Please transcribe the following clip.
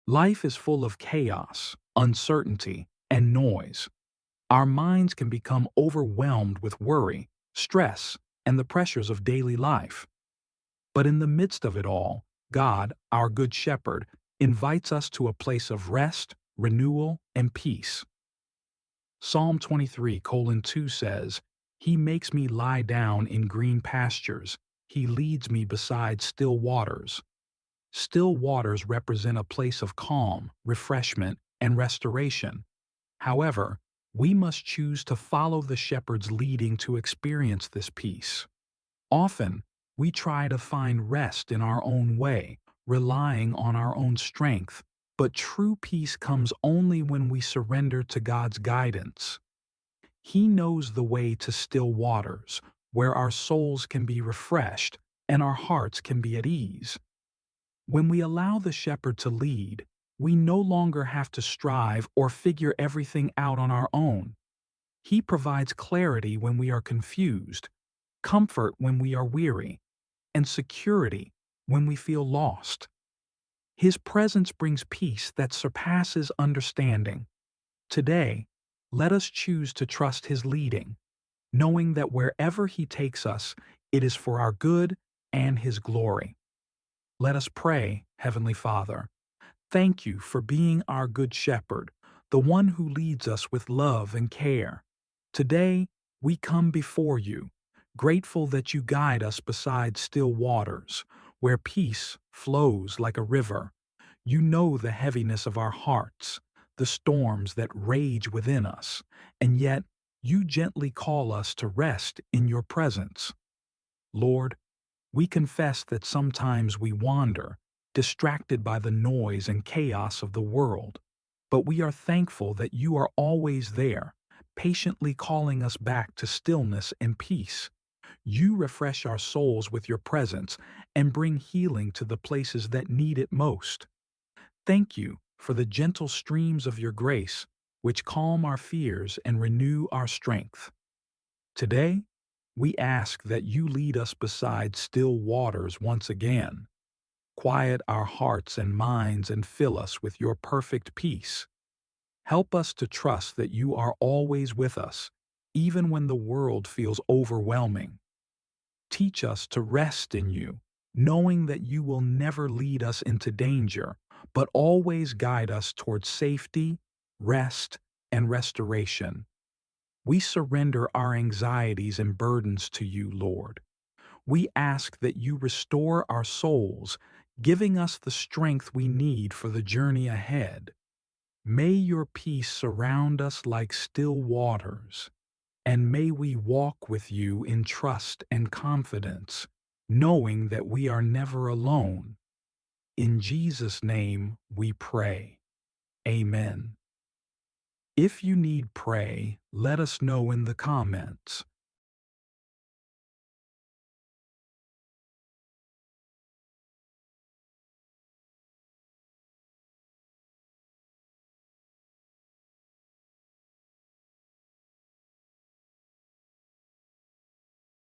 Life is full of chaos, uncertainty, and noise. Our minds can become overwhelmed with worry, stress, and the pressures of daily life. But in the midst of it all, God, our Good Shepherd, invites us to a place of rest, renewal, and peace. Psalm 23:2 says, "He makes me lie down in green pastures. He leads me beside still waters." Still waters represent a place of calm, refreshment, and restoration. However, we must choose to follow the shepherd's leading to experience this peace. Often, we try to find rest in our own way, relying on our own strength, but true peace comes only when we surrender to God's guidance. He knows the way to still waters, where our souls can be refreshed and our hearts can be at ease. When we allow the shepherd to lead, we no longer have to strive or figure everything out on our own. He provides clarity when we are confused, comfort when we are weary, and security when we feel lost. His presence brings peace that surpasses understanding. Today, let us choose to trust His leading, knowing that wherever He takes us, it is for our good and His glory. Let us pray, Heavenly Father. Thank you for being our Good Shepherd, the one who leads us with love and care. Today, we come before you, grateful that you guide us beside still waters, where peace flows like a river. You know the heaviness of our hearts, the storms that rage within us, and yet you gently call us to rest in your presence. Lord, we confess that sometimes we wander, distracted by the noise and chaos of the world, but we are thankful that you are always there, patiently calling us back to stillness and peace. You refresh our souls with your presence and bring healing to the places that need it most. Thank you for the gentle streams of your grace, which calm our fears and renew our strength. Today, we ask that you lead us beside still waters once again. Quiet our hearts and minds and fill us with your perfect peace. Help us to trust that you are always with us, even when the world feels overwhelming. Teach us to rest in you, knowing that you will never lead us into danger, but always guide us towards safety, rest, and restoration. We surrender our anxieties and burdens to you, Lord. We ask that you restore our souls, giving us the strength we need for the journey ahead. May your peace surround us like still waters, and may we walk with you in trust and confidence, knowing that we are never alone. In Jesus' name we pray. Amen. If you need pray, let us know in the comments.